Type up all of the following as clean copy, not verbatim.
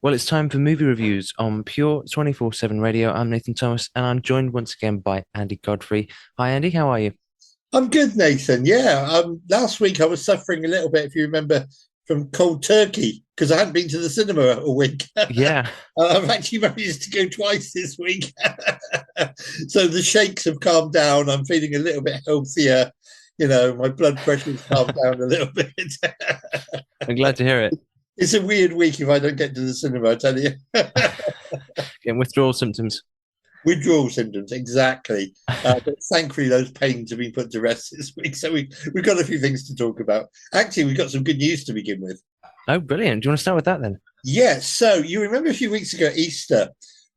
Well, it's time for movie reviews on Pure 24/7 Radio. I'm Nathan Thomas, and I'm joined once again by Andy Godfrey. Hi, Andy. How are you? I'm good, Nathan. Yeah. Last week I was suffering a little bit, if you remember, from cold turkey because I hadn't been to the cinema all week. Yeah, I've actually managed to go twice this week. So the shakes have calmed down. I'm feeling a little bit healthier. My blood pressure's calmed down a little bit. I'm glad to hear it. It's a weird week if I don't get to the cinema, I tell you. Getting withdrawal symptoms. Withdrawal symptoms, exactly. But thankfully, those pains have been put to rest this week. So we've got a few things to talk about. Actually, we've got some good news to begin with. Oh, brilliant. Do you want to start with that then? Yes. So you remember a few weeks ago, Easter,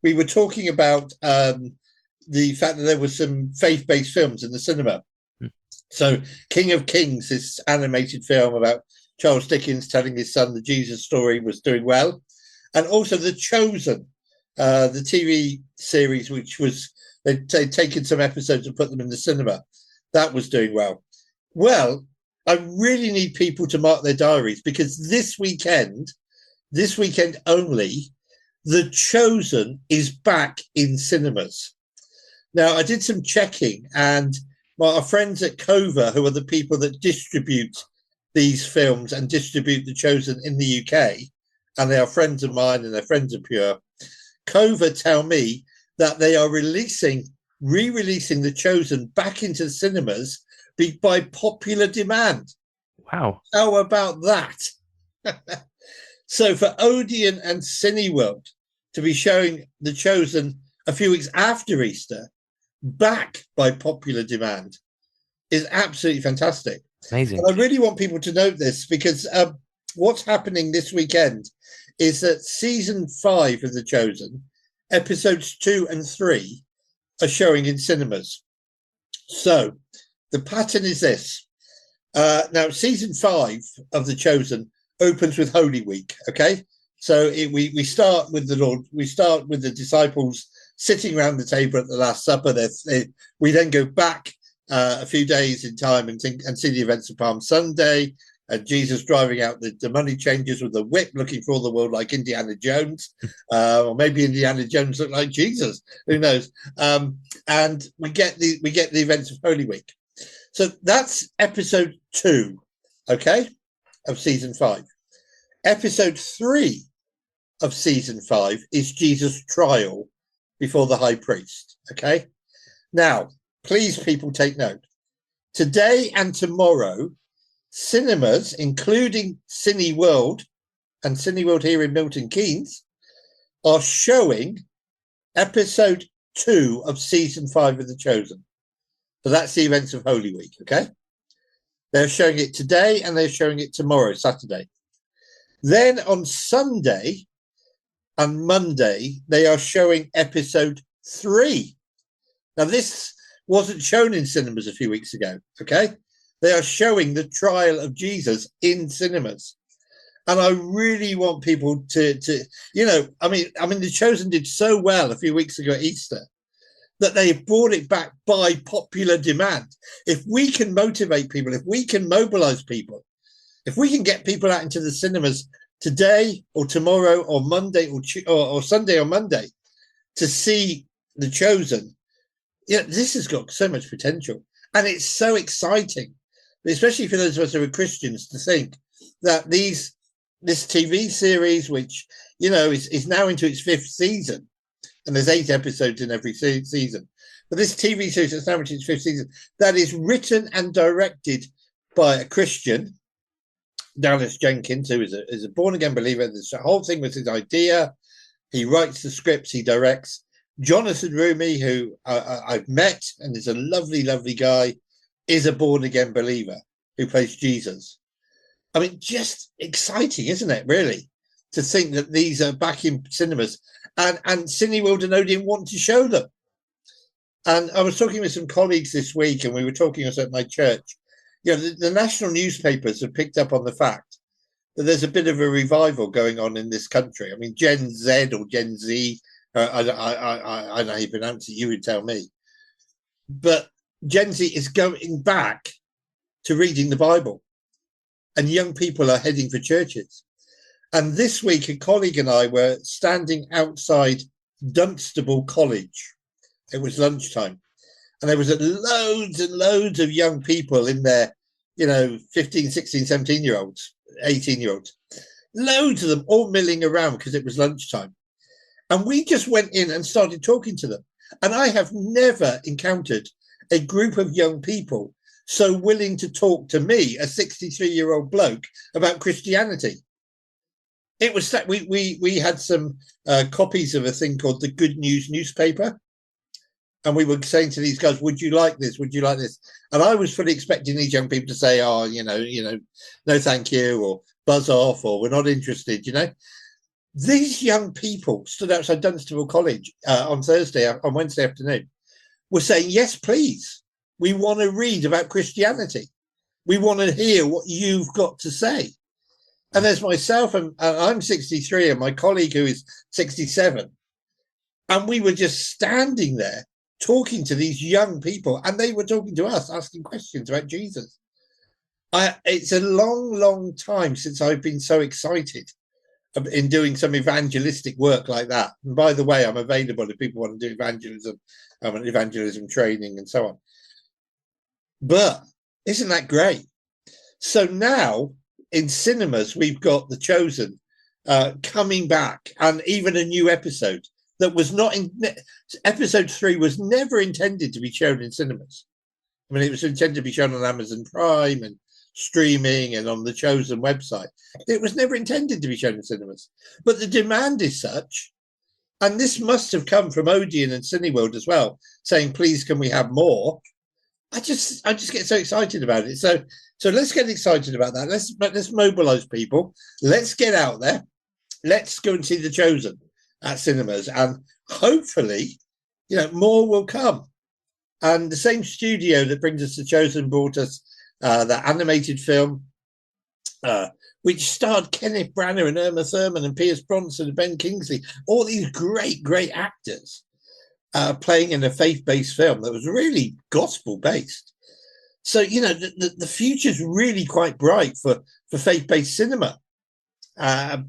we were talking about the fact that there were some faith-based films in the cinema. Hmm. So King of Kings, this animated film about Charles Dickens telling his son the Jesus story, was doing well. And also The Chosen, the TV series, which was they'd taken some episodes and put them in the cinema. That was doing well. Well, I really need people to mark their diaries because this weekend only, The Chosen is back in cinemas. Now, I did some checking, and our friends at Cova, who are the people that distribute these films and distribute The Chosen in the UK, and they are friends of mine and they're friends of Pure, Cova tell me that they are re-releasing The Chosen back into the cinemas by popular demand. Wow. How about that? So for Odeon and Cineworld to be showing The Chosen a few weeks after Easter, back by popular demand, is absolutely fantastic. Amazing. And I really want people to note this because what's happening this weekend is that season 5 of The Chosen, episodes 2 and 3, are showing in cinemas. So the pattern is this. Now, season 5 of The Chosen opens with Holy Week, okay? So we start with the disciples sitting around the table at the Last Supper. We then go back a few days in time and see the events of Palm Sunday, and Jesus driving out the money changers with a whip, looking for all the world like Indiana Jones, or maybe Indiana Jones looked like Jesus. Who knows? And we get the events of Holy Week. So that's episode 2, okay, of season 5. Episode 3 of season 5 is Jesus' trial before the high priest. Okay. Now, please, people, take note. Today and tomorrow, cinemas, including Cineworld and Cineworld here in Milton Keynes, are showing episode 2 of season 5 of The Chosen. So that's the events of Holy Week. Okay. They're showing it today and they're showing it tomorrow, Saturday. Then on Sunday and Monday, they are showing episode 3. Now, this wasn't shown in cinemas a few weeks ago, okay? They are showing the trial of Jesus in cinemas. And I really want people to The Chosen did so well a few weeks ago at Easter that they have brought it back by popular demand. If we can motivate people, if we can mobilize people, if we can get people out into the cinemas today or tomorrow or Monday or Sunday or Monday to see The Chosen, this has got so much potential. And it's so exciting, especially for those of us who are Christians, to think that this TV series, which, is now into its 5th season, and there's 8 episodes in every season, but this TV series is now into its 5th season, that is written and directed by a Christian, Dallas Jenkins, who is a born-again believer. This whole thing was his idea. He writes the scripts, he directs. Jonathan Rumi, who I've met and is a lovely, lovely guy, is a born-again believer who plays Jesus. I mean, just exciting, isn't it, really, to think that these are back in cinemas and Cineworld and Odeon want to show them. And I was talking with some colleagues this week, and we were talking also at my church. The national newspapers have picked up on the fact that there's a bit of a revival going on in this country. I mean, Gen Z or Gen Z, I don't know how you pronounce it, you would tell me. But Gen Z is going back to reading the Bible, and young people are heading for churches. And this week, a colleague and I were standing outside Dunstable College. It was lunchtime. And there was loads and loads of young people in there, 15, 16, 17-year-olds, 18-year-olds. Loads of them all milling around because it was lunchtime. And we just went in and started talking to them. And I have never encountered a group of young people so willing to talk to me, a 63-year-old bloke, about Christianity. It was that we had some copies of a thing called the Good News newspaper. And we were saying to these guys, would you like this? Would you like this? And I was fully expecting these young people to say, oh, no, thank you, or buzz off, or we're not interested, These young people stood outside Dunstable College on Wednesday afternoon, were saying, yes, please. We want to read about Christianity. We want to hear what you've got to say. And there's myself, and I'm 63, and my colleague who is 67. And we were just standing there talking to these young people, and they were talking to us, asking questions about Jesus. It's a long, long time since I've been so excited in doing some evangelistic work like that. And by the way, I'm available if people want to do evangelism, evangelism training and so on. But isn't that great? So now in cinemas, we've got The Chosen coming back, and even a new episode that was not in episode 3 was never intended to be shown in cinemas. I mean, it was intended to be shown on Amazon Prime and streaming and on the Chosen website. It was never intended to be shown in cinemas, but the demand is such, and this must have come from Odeon and Cineworld as well, saying, please, can we have more? I just get so excited about it. So let's get excited about that. Let's mobilize people. Let's get out there. Let's go and see The Chosen at cinemas, and hopefully, more will come. And the same studio that brings us The Chosen brought us that animated film, which starred Kenneth Branagh and Uma Thurman and Pierce Bronson and Ben Kingsley, all these great, great actors playing in a faith-based film that was really gospel-based. So, the future's really quite bright for faith-based cinema. And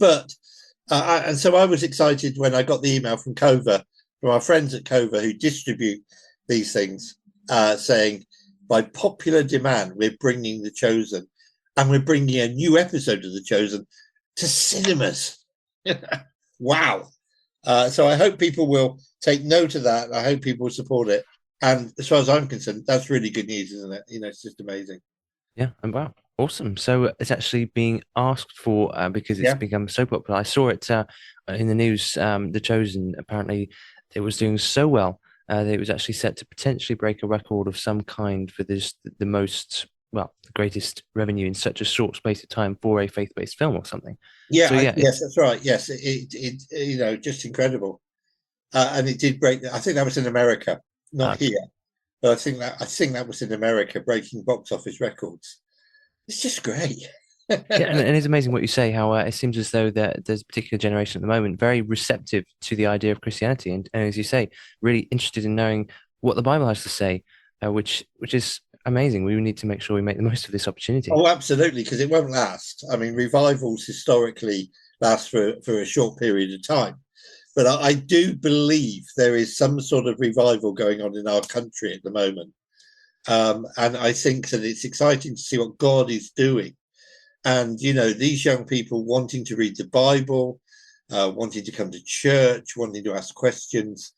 so I was excited when I got the email from Cova, from our friends at Cova who distribute these things, saying, by popular demand, we're bringing The Chosen, and we're bringing a new episode of The Chosen to cinemas. Wow. So I hope people will take note of that. I hope people will support it. And as far as I'm concerned, that's really good news, isn't it? It's just amazing. Yeah, and wow, awesome. So it's actually being asked for because it's become so popular. I saw it in the news. The Chosen, apparently it was doing so well that it was actually set to potentially break a record of some kind for the greatest revenue in such a short space of time for a faith-based film or something. Yeah, so, yes, that's right. Yes, it just incredible. And it did break. I think that was in America, not here. But I think that was in America, breaking box office records. It's just great. Yeah, and it's amazing what you say, how it seems as though there's a particular generation at the moment very receptive to the idea of Christianity, and as you say, really interested in knowing what the Bible has to say, which is amazing. We need to make sure we make the most of this opportunity. Oh, absolutely, because it won't last. I mean, revivals historically last for a short period of time. But I do believe there is some sort of revival going on in our country at the moment. And I think that it's exciting to see what God is doing. And, these young people wanting to read the Bible, wanting to come to church, wanting to ask questions.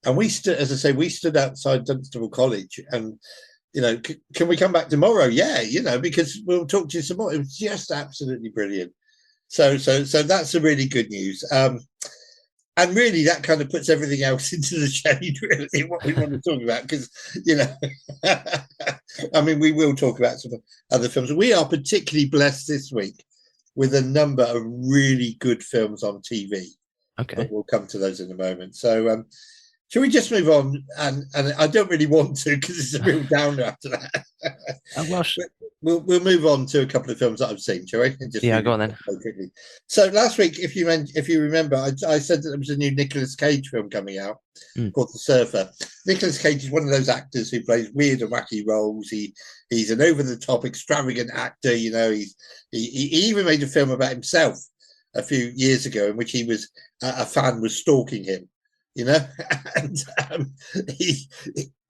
And we stood outside Dunstable College and, can we come back tomorrow? Yeah, because we'll talk to you some more. It was just absolutely brilliant. So that's a really good news. And really, that kind of puts everything else into the shade, really, what we want to talk about, because, I mean, we will talk about some other films. We are particularly blessed this week with a number of really good films on TV. Okay. But we'll come to those in a moment. So, shall we just move on? And I don't really want to, because it's a real downer after that. We'll move on to a couple of films that I've seen, shall we? Go on then. Quickly. So last week, if you remember, I said that there was a new Nicolas Cage film coming out called The Surfer. Nicolas Cage is one of those actors who plays weird and wacky roles. He's an over-the-top, extravagant actor. He even made a film about himself a few years ago in which he was a fan was stalking him, you know, and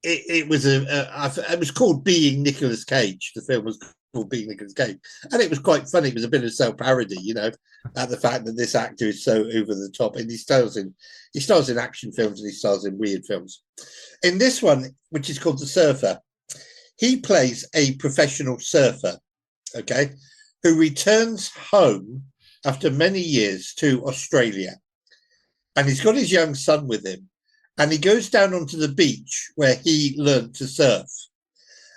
it was it was called Being Nicolas Cage. The film was called Being Nicolas Cage, and it was quite funny. It was a bit of self parody, you know, at the fact that this actor is so over the top, and he stars in action films and he stars in weird films. In this one, which is called The Surfer, he plays a professional surfer, okay, who returns home after many years to Australia. And he's got his young son with him. And he goes down onto the beach where he learned to surf.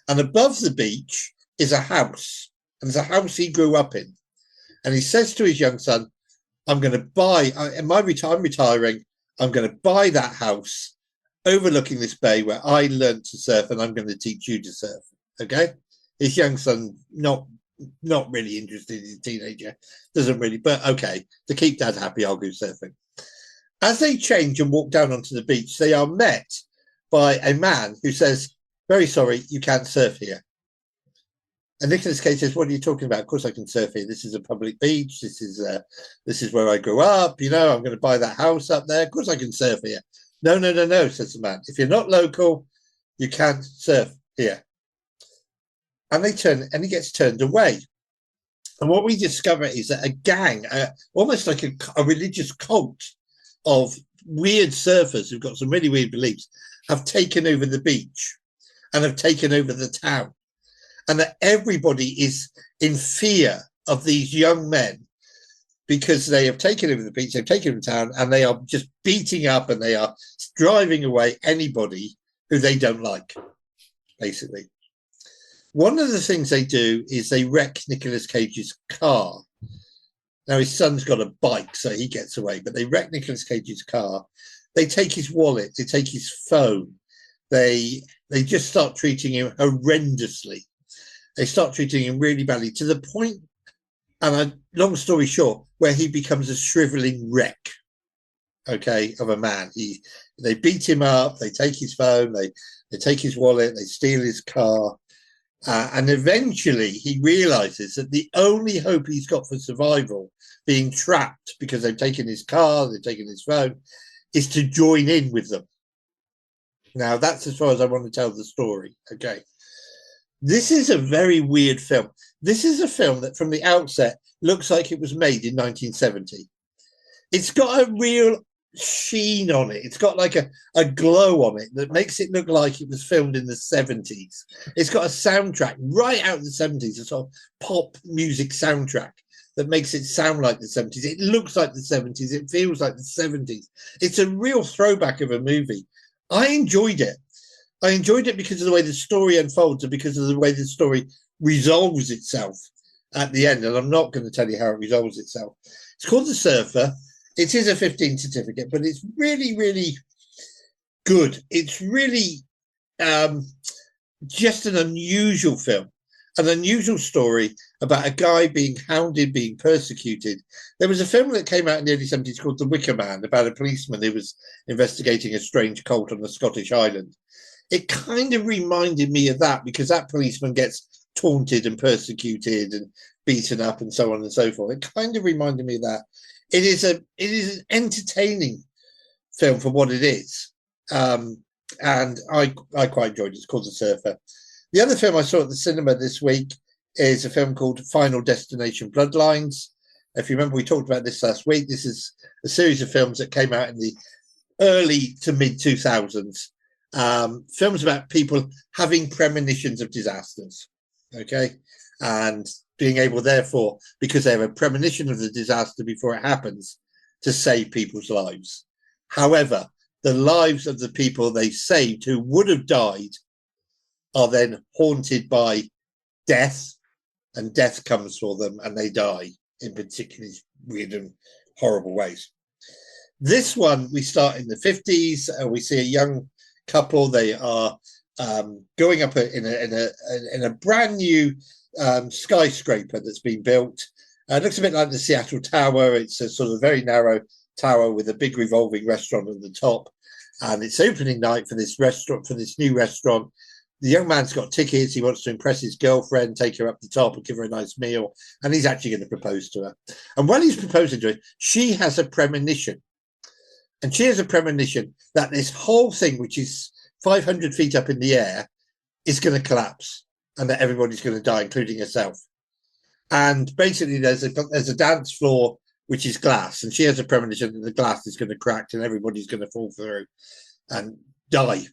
And above the beach is a house. And it's a house he grew up in. And he says to his young son, I'm going to buy, I'm retiring. I'm going to buy that house overlooking this bay where I learned to surf, and I'm going to teach you to surf. Okay. His young son, not really interested. He's a teenager, doesn't really, but okay, to keep dad happy, I'll go surfing. As they change and walk down onto the beach, they are met by a man who says, very sorry, you can't surf here. And Nicolas Cage says, what are you talking about? Of course I can surf here. This is a public beach. This is where I grew up. You know, I'm going to buy that house up there. Of course I can surf here. No, says the man. If you're not local, you can't surf here. And he gets turned away. And what we discover is that a gang, almost like a religious cult of weird surfers who've got some really weird beliefs, have taken over the beach and have taken over the town. And that everybody is in fear of these young men because they have taken over the beach, they've taken over the town, and they are just beating up and they are driving away anybody who they don't like, basically. One of the things they do is they wreck Nicolas Cage's car. Now, his son's got a bike, so he gets away, but they wreck Nicolas Cage's car. They take his wallet, they take his phone. They just start treating him horrendously. They start treating him really badly, to the point, and long story short, where he becomes a shriveling wreck, okay, of a man. They beat him up, they take his phone, they take his wallet, they steal his car, and eventually he realizes that the only hope he's got for survival, being trapped because they've taken his car, they've taken his phone, is to join in with them. Now, that's as far as I want to tell the story, okay? This is a very weird film. This is a film that from the outset looks like it was made in 1970. It's got a real sheen on it. It's got like a glow on it that makes it look like it was filmed in the 70s. It's got a soundtrack right out of the 70s, a sort of pop music soundtrack that makes it sound like the 70s. It looks like the 70s. It feels like the 70s. It's a real throwback of a movie. I enjoyed it. I enjoyed it because of the way the story unfolds and because of the way the story resolves itself at the end. And I'm not going to tell you how it resolves itself. It's called The Surfer. It is a 15 certificate, but it's really, really good. It's really just an unusual film, an unusual story about a guy being hounded, being persecuted. There was a film that came out in the early 70s called The Wicker Man, about a policeman who was investigating a strange cult on the Scottish island. It kind of reminded me of that because that policeman gets taunted and persecuted and beaten up and so on and so forth. It kind of reminded me of that. It is an entertaining film for what it is. And I quite enjoyed it. It's called The Surfer. The other film I saw at the cinema this week is a film called Final Destination Bloodlines. If you remember, we talked about this last week. This is a series of films that came out in the early to mid 2000s. Films about people having premonitions of disasters, okay, and being able, therefore, because they have a premonition of the disaster before it happens, to save people's lives. However, the lives of the people they saved who would have died are then haunted by death, and death comes for them and they die in particularly weird and horrible ways. This one, we start in the 50s, and we see a young couple. They are going up in a brand new skyscraper that's been built. It looks a bit like the Seattle Tower. It's a sort of very narrow tower with a big revolving restaurant at the top, and it's opening night for this restaurant, for this new restaurant. The young man's got tickets. He wants to impress his girlfriend, take her up the top and give her a nice meal. And he's actually going to propose to her. And while he's proposing to her, she has a premonition. And she has a premonition that this whole thing, which is 500 feet up in the air, is going to collapse and that everybody's going to die, including herself. And basically, there's a dance floor which is glass, and she has a premonition that the glass is going to crack and everybody's going to fall through and die.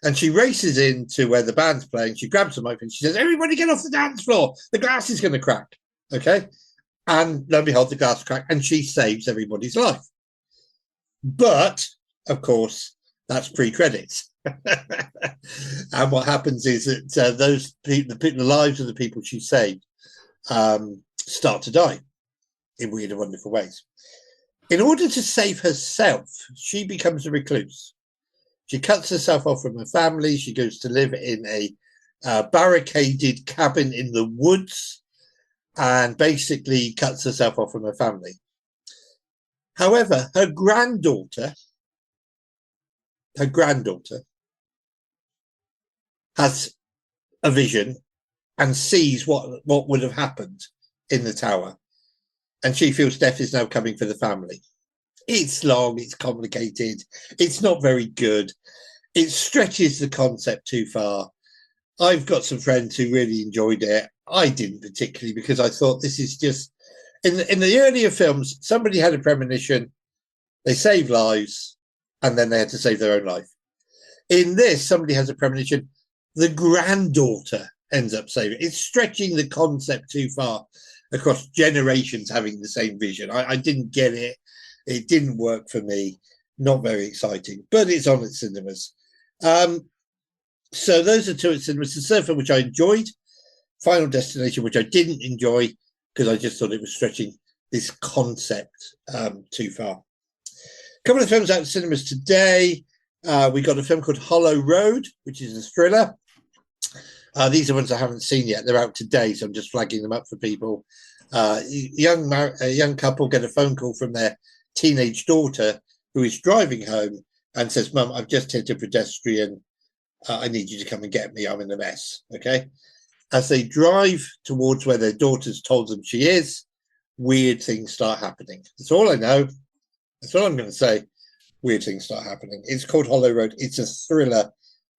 And she races into where the band's playing. She grabs the mic and she says, "Everybody get off the dance floor. The glass is going to crack." Okay. And lo and behold, the glass cracked and she saves everybody's life. But, of course, that's pre-credits. And what happens is that the lives of the people she saved start to die in weird and wonderful ways. In order to save herself, she becomes a recluse. She cuts herself off from her family. She goes to live in a barricaded cabin in the woods and basically cuts herself off from her family. However, her granddaughter has a vision and sees what would have happened in the tower. And she feels death is now coming for the family. It's long, it's complicated, it's not very good. It stretches the concept too far. I've got some friends who really enjoyed it. I didn't particularly, because I thought this is just... In the earlier films, somebody had a premonition, they saved lives, and then they had to save their own life. In this, somebody has a premonition, the granddaughter ends up saving. It's stretching the concept too far across generations having the same vision. I didn't get it. It didn't work for me. Not very exciting, but it's on at cinemas. So those are two at cinemas. The Surfer, which I enjoyed. Final Destination, which I didn't enjoy because I just thought it was stretching this concept too far. A couple of films out at cinemas today. We got a film called Hollow Road, which is a thriller. These are ones I haven't seen yet. They're out today, so I'm just flagging them up for people. A young couple get a phone call from their teenage daughter who is driving home and says, "Mum, I've just hit a pedestrian. I need you to come and get me. I'm in a mess." Okay. As they drive towards where their daughter's told them she is, weird things start happening. That's all I know. That's all I'm going to say. Weird things start happening. It's called Hollow Road. It's a thriller.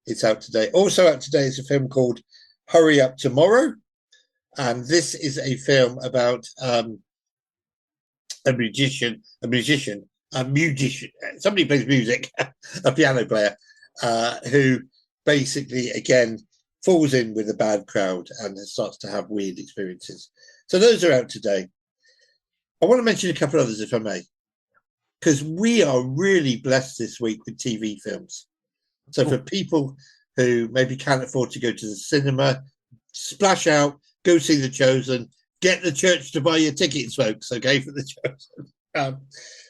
It's out today. Also out today is a film called Hurry Up Tomorrow. And this is a film about a musician, somebody plays music, a piano player, who basically, again, falls in with a bad crowd and starts to have weird experiences. So those are out today. I want to mention a couple others, if I may, because we are really blessed this week with TV films. So for people who maybe can't afford to go to the cinema, splash out, go see The Chosen, get the church to buy your tickets, folks, okay, for The Chosen.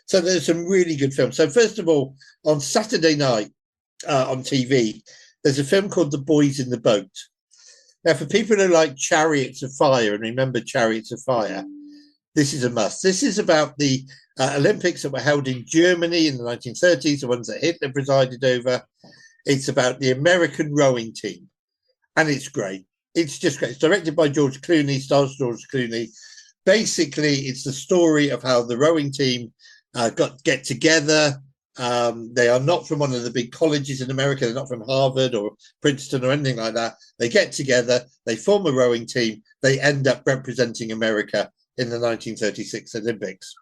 So there's some really good films. So first of all, on Saturday night on TV, there's a film called The Boys in the Boat. Now, for people who like Chariots of Fire and remember Chariots of Fire, this is a must. This is about the Olympics that were held in Germany in the 1930s, the ones that Hitler presided over. It's about the American rowing team, and it's great. It's just great. It's directed by George Clooney, stars George Clooney. Basically, it's the story of how the rowing team get together. They are not from one of the big colleges in America. They're not from Harvard or Princeton or anything like that. They get together, they form a rowing team, they end up representing America in the 1936 Olympics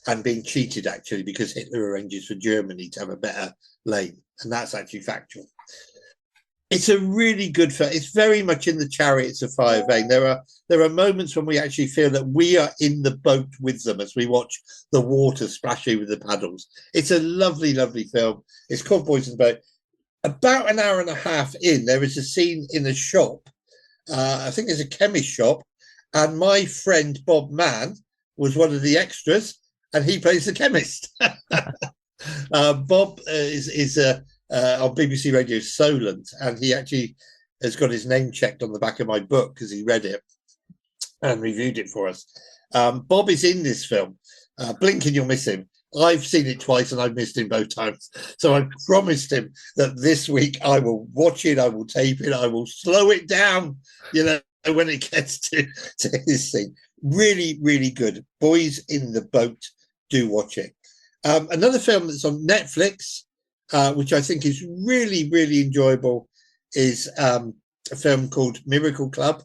and being cheated, actually, because Hitler arranges for Germany to have a better lane. And that's actually factual. It's a really good film. It's very much in the Chariots of Fire vein. There are moments when we actually feel that we are in the boat with them as we watch the water splashing with the paddles. It's a lovely, lovely film. It's called Boys in the Boat. About an hour and a half in, there is a scene in a shop. I think there's a chemist shop. And my friend Bob Mann was one of the extras, and he plays the chemist. Bob is on BBC Radio Solent, and he actually has got his name checked on the back of my book because he read it and reviewed it for us. Bob is in this film. Blink and you'll miss him. I've seen it twice and I've missed him both times. So I promised him that this week I will watch it, I will tape it, I will slow it down, when it gets to his scene. Really, really good. Boys in the Boat, do watch it. Another film that's on Netflix, which I think is really, really enjoyable, is a film called Miracle Club.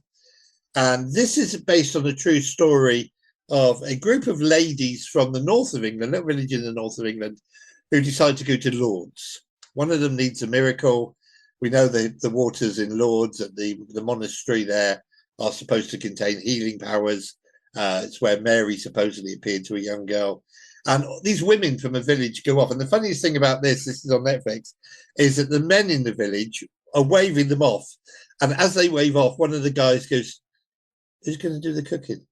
And this is based on a true story of a group of ladies from the north of England, a village in the north of England, who decide to go to Lourdes. One of them needs a miracle. We know the waters in Lourdes at the monastery there are supposed to contain healing powers. It's where Mary supposedly appeared to a young girl. And these women from a village go off. And the funniest thing about this is on Netflix, is that the men in the village are waving them off. And as they wave off, one of the guys goes, "Who's going to do the cooking?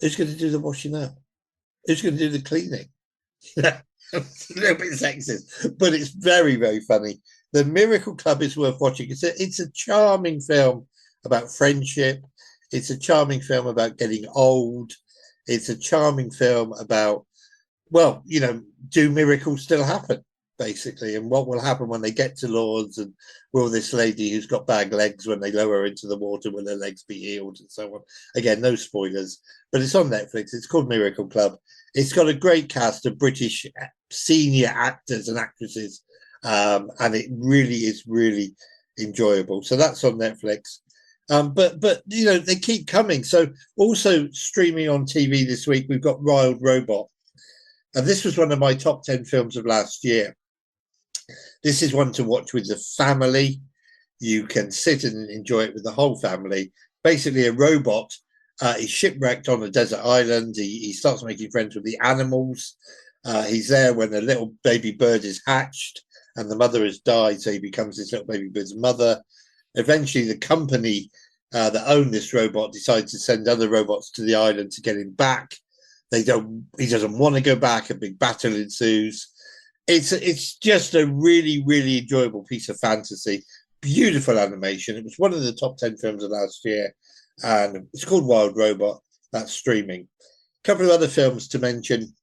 Who's going to do the washing up? Who's going to do the cleaning?" It's a little bit sexist, but it's very, very funny. The Miracle Club is worth watching. It's a charming film about friendship. It's a charming film about getting old. It's a charming film about, well, do miracles still happen, basically, and what will happen when they get to Lourdes, and will this lady who's got bag legs, when they lower her into the water, will her legs be healed, and so on. Again, no spoilers, but it's on Netflix. It's called Miracle Club. It's got a great cast of British senior actors and actresses, and it really is really enjoyable. So that's on Netflix. But they keep coming. So also streaming on TV this week, we've got Wild Robot. And this was one of my top 10 films of last year. This is one to watch with the family. You can sit and enjoy it with the whole family. Basically, a robot is shipwrecked on a desert island. He starts making friends with the animals. He's there when a little baby bird is hatched and the mother has died, so he becomes this little baby bird's mother. Eventually, the company that own this robot decides to send other robots to the island to get him back. He doesn't want to go back. A big battle ensues. It's just a really, really enjoyable piece of fantasy. Beautiful animation. It was one of the top 10 films of last year, and it's called Wild Robot. That's streaming. A couple of other films to mention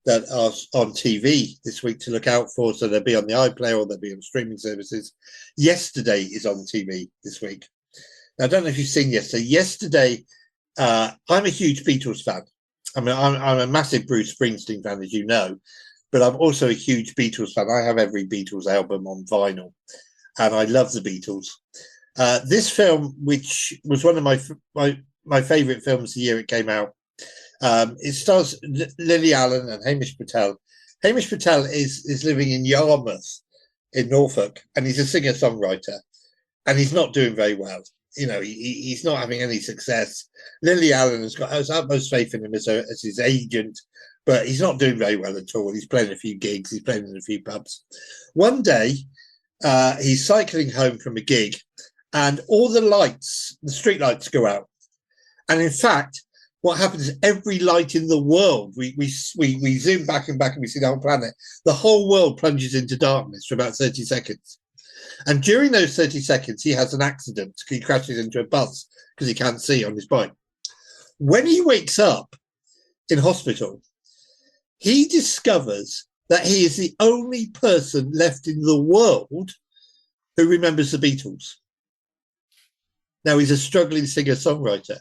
that are on TV this week to look out for. So they'll be on the iPlayer or they'll be on streaming services. Yesterday is on TV this week. Now, I don't know if you've seen Yesterday. Yesterday, I'm a huge Beatles fan. I mean, I'm a massive Bruce Springsteen fan, as you know, but I'm also a huge Beatles fan. I have every Beatles album on vinyl, and I love the Beatles. This film, which was one of my favourite films the year it came out, it stars Lily Allen and Hamish Patel. Hamish Patel is living in Yarmouth in Norfolk, and he's a singer-songwriter, and he's not doing very well. He's not having any success. Lily Allen has got utmost faith in him as his agent, but he's not doing very well at all. He's playing a few gigs. He's playing in a few pubs. One day, he's cycling home from a gig, and all the street lights go out. And in fact, what happens is every light in the world, we zoom back and back and we see the whole planet. The whole world plunges into darkness for about 30 seconds. And during those 30 seconds, he has an accident. He crashes into a bus because he can't see on his bike. When he wakes up in hospital, he discovers that he is the only person left in the world who remembers the Beatles. Now, he's a struggling singer-songwriter.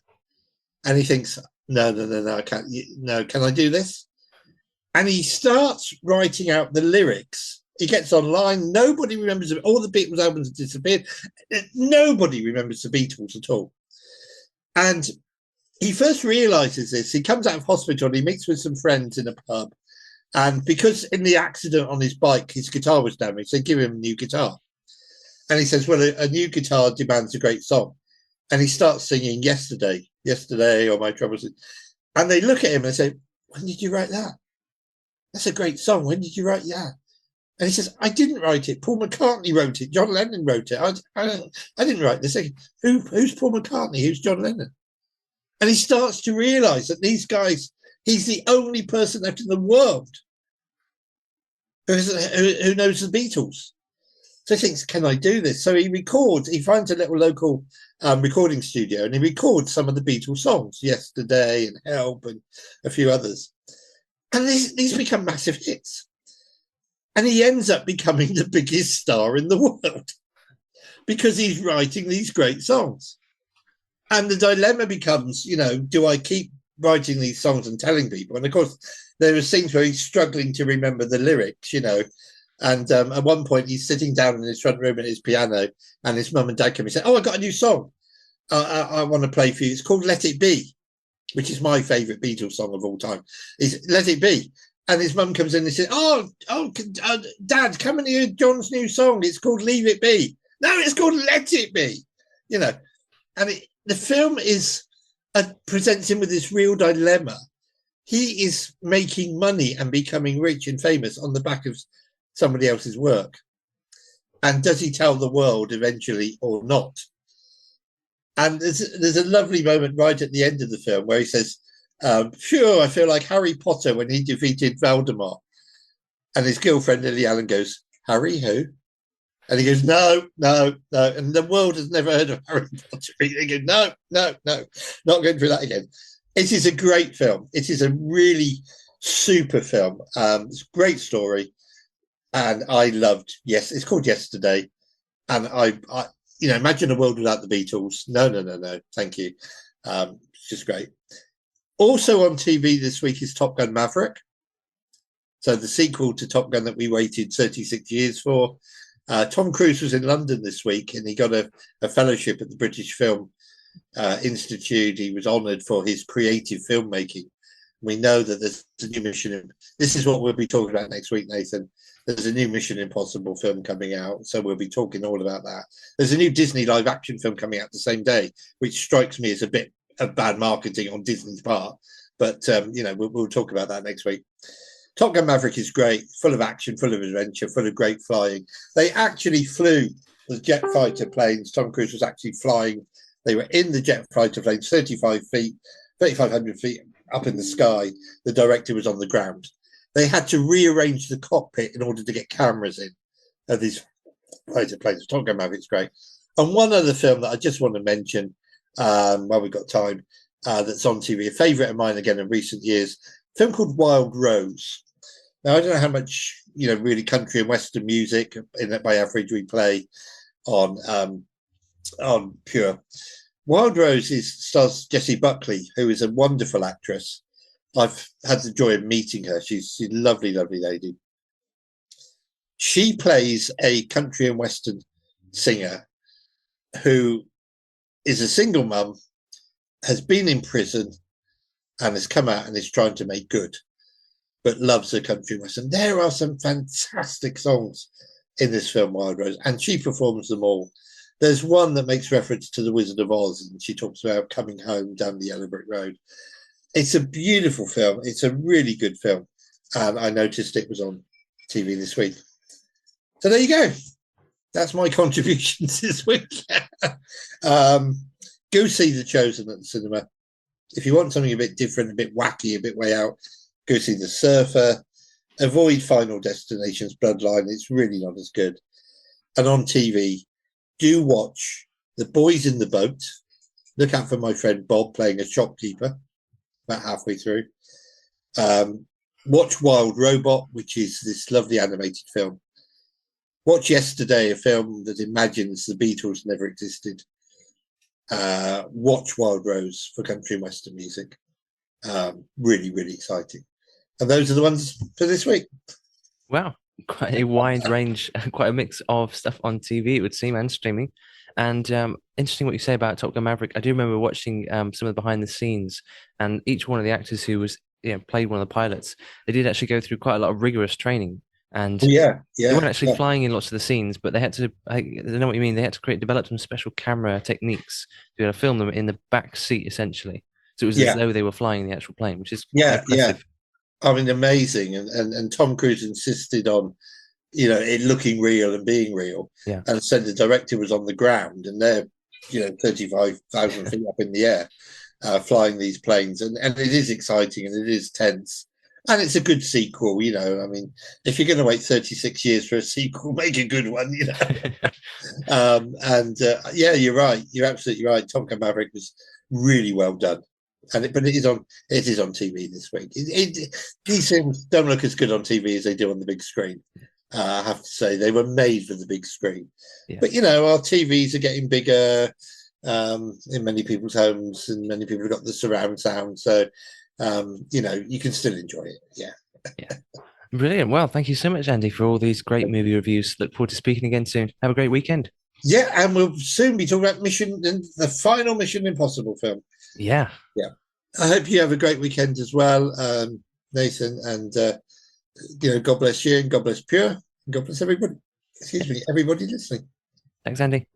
And he thinks, no, I can't. No, can I do this? And he starts writing out the lyrics. He gets online. Nobody remembers it. All the Beatles albums have disappeared. Nobody remembers the Beatles at all. And he first realizes this. He comes out of hospital. He meets with some friends in a pub. And because in the accident on his bike, his guitar was damaged, they give him a new guitar. And he says, well, a new guitar demands a great song. And he starts singing Yesterday, or My Troubles. And they look at him and say, when did you write that? That's a great song. When did you write that? And he says, I didn't write it. Paul McCartney wrote it. John Lennon wrote it. I didn't write this. Who's Paul McCartney? Who's John Lennon? And he starts to realize that these guys, he's the only person left in the world who knows the Beatles. So he thinks, can I do this? So he finds a little local recording studio, and he records some of the Beatles songs, Yesterday and Help and a few others. And these become massive hits. And he ends up becoming the biggest star in the world because he's writing these great songs. And the dilemma becomes, do I keep writing these songs and telling people? And of course, there are scenes where he's struggling to remember the lyrics, And at one point, he's sitting down in his front room at his piano, and his mum and dad come and say, "Oh, I got a new song. I want to play for you. It's called Let It Be," which is my favourite Beatles song of all time. Is Let It Be. And his mum comes in and says, Dad, come and hear John's new song. It's called Leave It Be. No, it's called Let It Be. And the film presents him with this real dilemma. He is making money and becoming rich and famous on the back of somebody else's work. And does he tell the world eventually or not? And there's a lovely moment right at the end of the film where he says, sure, I feel like Harry Potter when he defeated Voldemort. And his girlfriend, Lily Allen, goes, Harry who? And he goes, no. And the world has never heard of Harry Potter. He goes, no, not going through that again. It is a great film. It is a really super film. It's a great story. And I loved, it's called Yesterday. And I imagine a world without the Beatles. No, thank you. It's just great. Also on TV this week is Top Gun Maverick. So the sequel to Top Gun that we waited 36 years for. Tom Cruise was in London this week and he got a fellowship at the British Film Institute. He was honoured for his creative filmmaking. We know that there's a new Mission. This is what we'll be talking about next week, Nathan. There's a new Mission Impossible film coming out, so we'll be talking all about that. There's a new Disney live action film coming out the same day, which strikes me as a bit of bad marketing on Disney's part. But, we'll talk about that next week. Top Gun Maverick is great, full of action, full of adventure, full of great flying. They actually flew the jet fighter planes. Tom Cruise was actually flying. They were in the jet fighter planes, 3,500 feet up in the sky. The director was on the ground. They had to rearrange the cockpit in order to get cameras in of these fighter planes. Top Gun Maverick's great. And one other film that I just want to mention while we've got time, that's on TV, a favourite of mine again in recent years, a film called Wild Rose. Now, I don't know how much, really country and Western music by average we play on Pure. Wild Rose stars Jessie Buckley, who is a wonderful actress. I've had the joy of meeting her. She's a lovely, lovely lady. She plays a country and Western singer who is a single mum, has been in prison, and has come out and is trying to make good, but loves her country and Western. There are some fantastic songs in this film, Wild Rose, and she performs them all. There's one that makes reference to The Wizard of Oz, and she talks about coming home down the Yellow Brick Road. It's a beautiful film. It's a really good film. And I noticed it was on TV this week. So there you go. That's my contributions this week. Go see The Chosen at the cinema. If you want something a bit different, a bit wacky, a bit way out, go see The Surfer. Avoid Final Destination's Bloodline. It's really not as good. And on TV, do watch The Boys in the Boat. Look out for my friend Bob playing a shopkeeper about halfway through. Watch Wild Robot, which is this lovely animated film. Watch Yesterday, a film that imagines the Beatles never existed. Watch Wild Rose for country and Western music. Really, really exciting. And those are the ones for this week. Wow, quite a wide range, quite a mix of stuff on TV, it would seem, and streaming. And interesting what you say about Top Gun Maverick. I do remember watching some of the behind the scenes, and each one of the actors who was played one of the pilots, they did actually go through quite a lot of rigorous training. And they weren't actually flying in lots of the scenes, but they had to, I know what you mean, they had to develop some special camera techniques to be able to film them in the back seat, essentially. So it was as though they were flying the actual plane, which is quite impressive. I mean, amazing. And Tom Cruise insisted on, it looking real and being real. Yeah. And said the director was on the ground and they're, 35,000 feet up in the air, flying these planes. And it is exciting and it is tense. And it's a good sequel, I mean, if you're going to wait 36 years for a sequel, make a good one, you're right. You're absolutely right. Top Gun Maverick was really well done. but it is on TV this week. These things don't look as good on TV as they do on the big screen. I have to say they were made for the big screen, Yeah. but our TVs are getting bigger in many people's homes, and many people have got the surround sound, so you can still enjoy it. Yeah. Yeah. Brilliant. Well, thank you so much, Andy, for all these great movie reviews. Look forward to speaking again soon. Have a great weekend. Yeah, and we'll soon be talking about the final Mission Impossible film. Yeah. Yeah. I hope you have a great weekend as well, Nathan, and God bless you, and God bless Pure, and God bless everybody. Excuse me, everybody listening. Thanks, Andy.